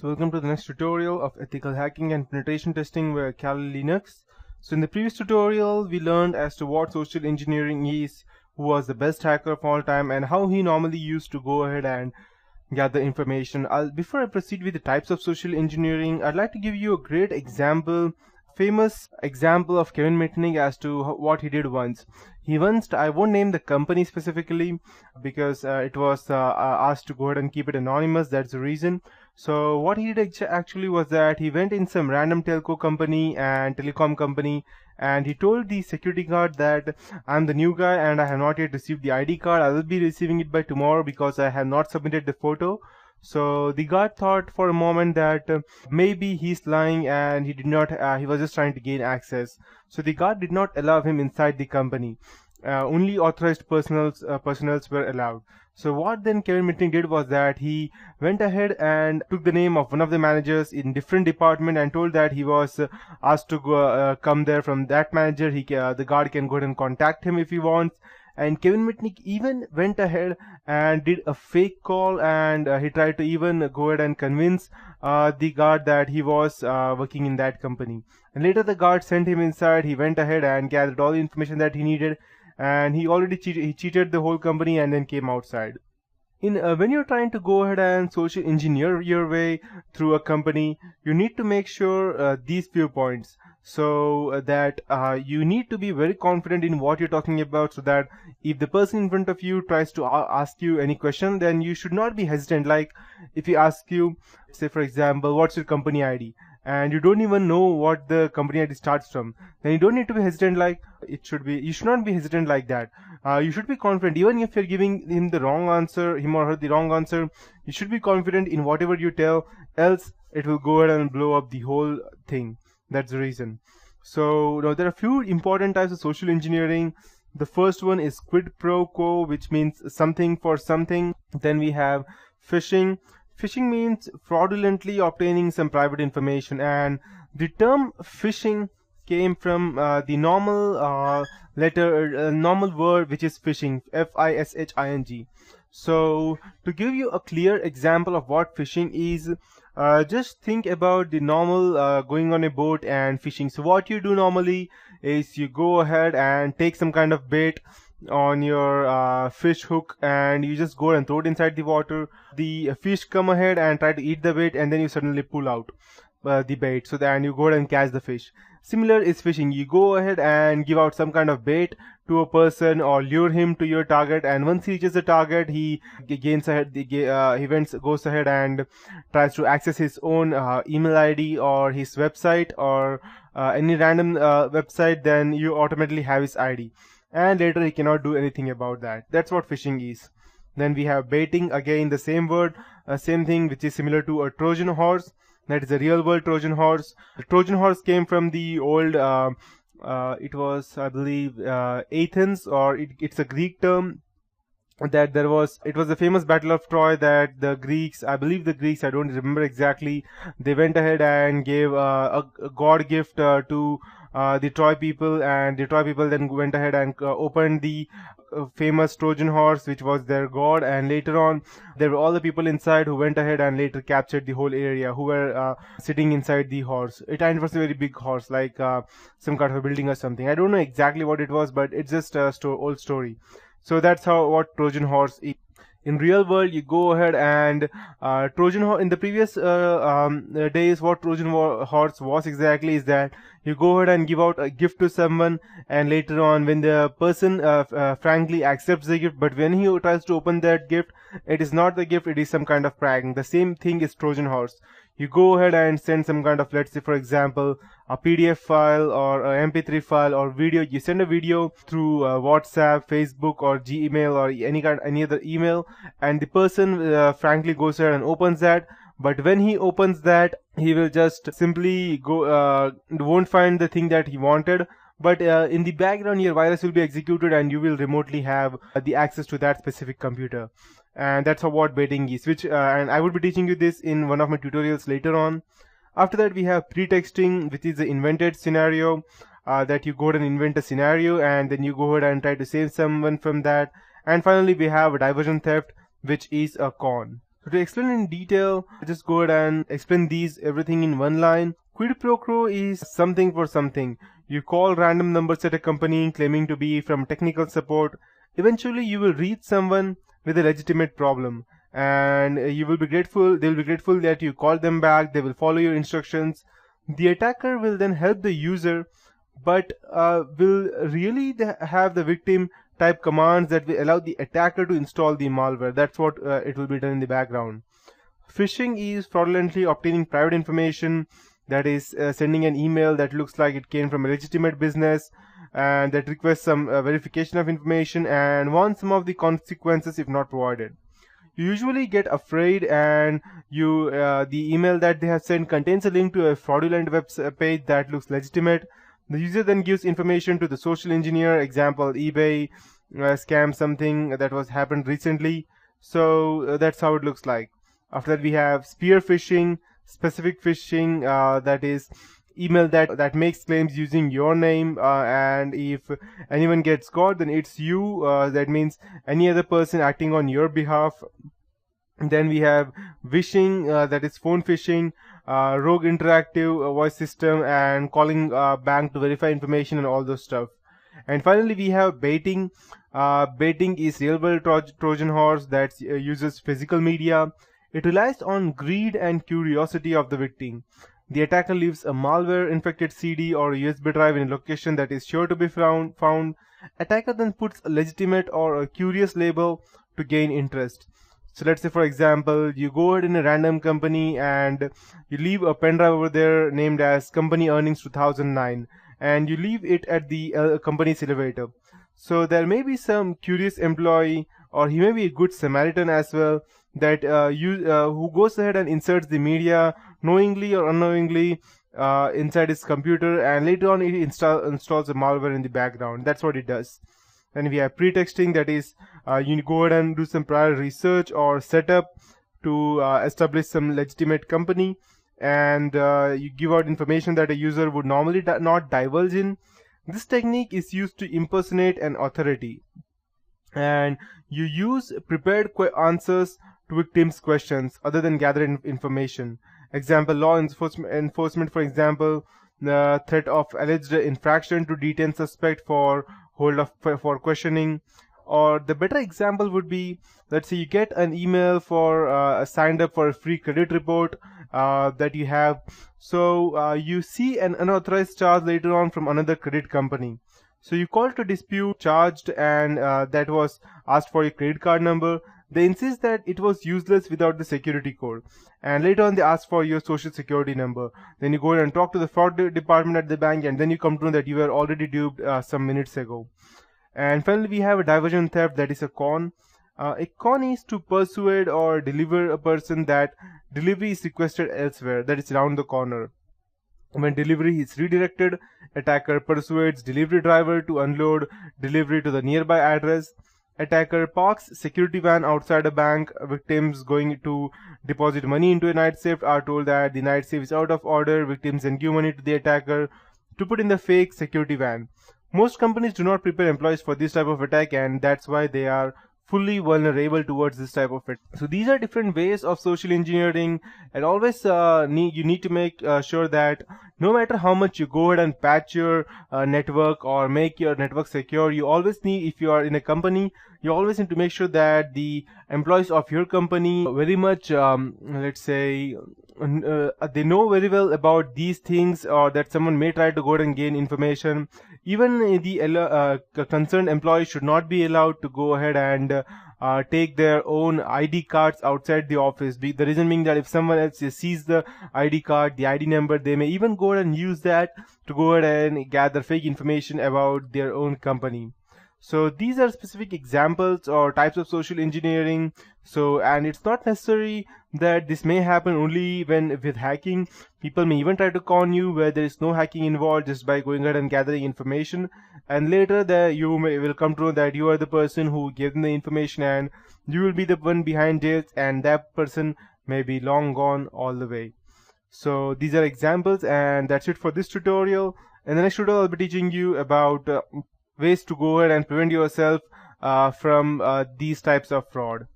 So welcome to the next tutorial of ethical hacking and penetration testing with Kali Linux. So in the previous tutorial we learned as to what social engineering is, who was the best hacker of all time, and how he normally used to go ahead and gather information. Before I proceed with the types of social engineering, I'd like to give you a great example, famous example of Kevin Mitnick as to what he did once. I won't name the company specifically because it was asked to go ahead and keep it anonymous. That's the reason. So what he did actually was that he went in some random telco company and telecom company, and he told the security guard that I'm the new guy and I have not yet received the ID card. I will be receiving it by tomorrow because I have not submitted the photo. So the guard thought for a moment that maybe he's lying and he did not. He was just trying to gain access. So the guard did not allow him inside the company. Only authorized personals were allowed. So what then Kevin Mitnick did was that he went ahead and took the name of one of the managers in different department and told that he was asked to go, come there from that manager. The guard can go ahead and contact him if he wants. And Kevin Mitnick even went ahead and did a fake call, and he tried to even go ahead and convince the guard that he was working in that company. And later the guard sent him inside. He went ahead and gathered all the information that he needed, and he already cheated the whole company and then came outside. When you're trying to go ahead and social engineer your way through a company, you need to make sure these few points. So that you need to be very confident in what you're talking about, so that if the person in front of you tries to ask you any question, then you should not be hesitant. Like if he asks you, say for example, what's your company ID, and you don't even know what the company ID starts from, then you don't need to be hesitant. Like you should not be hesitant like that. You should be confident. Even if you're giving him the wrong answer, him or her the wrong answer, you should be confident in whatever you tell, else it will go ahead and blow up the whole thing. That's the reason. So now there are a few important types of social engineering. The first one is quid pro quo, which means something for something. Then we have phishing. Phishing means fraudulently obtaining some private information, and the term phishing came from the normal normal word, which is phishing, F-I-S-H-I-N-G. So to give you a clear example of what phishing is, just think about the normal going on a boat and fishing. So what you do normally is you go ahead and take some kind of bait on your fish hook, and you just go and throw it inside the water. The fish come ahead and try to eat the bait, and then you suddenly pull out the bait, so then you go ahead and catch the fish. Similar is fishing. You go ahead and give out some kind of bait to a person or lure him to your target, and once he reaches the target, he goes ahead and tries to access his own email ID or his website or any random website. Then you automatically have his ID, and later he cannot do anything about that. That's what phishing is. Then we have baiting, again the same word, same thing, which is similar to a Trojan horse. That is a real world Trojan horse. The Trojan horse came from the old, it was, I believe, Athens, or it's a Greek term. That it was the famous battle of Troy that the Greeks, I believe the Greeks, I don't remember exactly, they went ahead and gave a god gift to the Troy people, and the Troy people then went ahead and opened the famous Trojan horse, which was their god, and later on there were all the people inside who went ahead and later captured the whole area, who were sitting inside the horse. It was a very big horse, like some kind of a building or something. I don't know exactly what it was, but it's just a old story. So that's what Trojan horse is. In real world, you go ahead and Trojan horse in the previous days, what Trojan horse was exactly is that you go ahead and give out a gift to someone, and later on when the person frankly accepts the gift, but when he tries to open that gift, it is not the gift, it is some kind of prank. The same thing is Trojan horse. You go ahead and send some kind of, let's say for example, a PDF file or a MP3 file or video. You send a video through WhatsApp, Facebook, or Gmail, or any other email, and the person frankly goes ahead and opens that. But when he opens that, he will just simply won't find the thing that he wanted. But in the background, your virus will be executed, and you will remotely have the access to that specific computer. And that's what baiting is, and I will be teaching you this in one of my tutorials later on. After that, we have pretexting, which is the invented scenario, that you go ahead and invent a scenario, and then you go ahead and try to save someone from that. And finally, we have diversion theft, which is a con. So to explain in detail, just go ahead and explain these everything in one line. Quid pro quo is something for something. You call random numbers at a company claiming to be from technical support. Eventually you will reach someone with a legitimate problem, and you will be grateful, they will be grateful that you called them back, they will follow your instructions. The attacker will then help the user, but will really have the victim type commands that will allow the attacker to install the malware. That's what it will be done in the background. Phishing is fraudulently obtaining private information, that is sending an email that looks like it came from a legitimate business and that requests some verification of information and wants some of the consequences if not provided. You usually get afraid, and the email that they have sent contains a link to a fraudulent web page that looks legitimate. The user then gives information to the social engineer, example eBay scam, something that was happened recently. So that's how it looks like. After that we have spear phishing, specific phishing, that is email that makes claims using your name, and if anyone gets caught, then it's you, that means any other person acting on your behalf. Then we have vishing, that is phone phishing, rogue interactive voice system, and calling bank to verify information and all those stuff. And finally we have baiting. Baiting is real world Trojan horse that uses physical media. It relies on greed and curiosity of the victim. The attacker leaves a malware infected CD or a USB drive in a location that is sure to be found. Attacker then puts a legitimate or a curious label to gain interest. So let's say, for example, you go ahead in a random company and you leave a pen drive over there named as Company Earnings 2009, and you leave it at the company's elevator. So there may be some curious employee, or he may be a good Samaritan as well, that who goes ahead and inserts the media knowingly or unknowingly inside his computer, and later on he installs a malware in the background. That's what it does. Then we have pretexting, that is you go ahead and do some prior research or setup to establish some legitimate company, and you give out information that a user would normally not divulge in. This technique is used to impersonate an authority, and you use prepared answers to victims' questions other than gathered information. Example, law enforcement, for example, the threat of alleged infraction to detain suspect for for questioning. Or the better example would be, let's say you get an email for signed up for a free credit report that you have. So you see an unauthorized charge later on from another credit company. So you call to dispute charged, and that was asked for your credit card number. They insist that it was useless without the security code, and later on they ask for your social security number. Then you go and talk to the fraud department at the bank, and then you come to know that you were already duped some minutes ago. And finally we have a diversion theft, that is a con. A con is to persuade or deliver a person that delivery is requested elsewhere, that is around the corner. When delivery is redirected, attacker persuades delivery driver to unload delivery to the nearby address. Attacker parks security van outside a bank. Victims going to deposit money into a night safe are told that the night safe is out of order. Victims then give money to the attacker to put in the fake security van. Most companies do not prepare employees for this type of attack, and that's why they are fully vulnerable towards this type of it. So these are different ways of social engineering, and always you need to make sure that no matter how much you go ahead and patch your network or make your network secure, you always need, if you are in a company, you always need to make sure that the employees of your company very much let's say they know very well about these things, or that someone may try to go ahead and gain information. Even the concerned employee should not be allowed to go ahead and take their own ID cards outside the office. The reason being that if someone else sees the ID card, the ID number, they may even go ahead and use that to go ahead and gather fake information about their own company. So these are specific examples or types of social engineering. So, and it's not necessary that this may happen only when with hacking. People may even try to con you where there is no hacking involved, just by going ahead and gathering information, and later will come to know that you are the person who gave them the information, and you will be the one behind it, and that person may be long gone all the way. So these are examples, and that's it for this tutorial. In the next tutorial I'll be teaching you about ways to go ahead and prevent yourself from these types of fraud.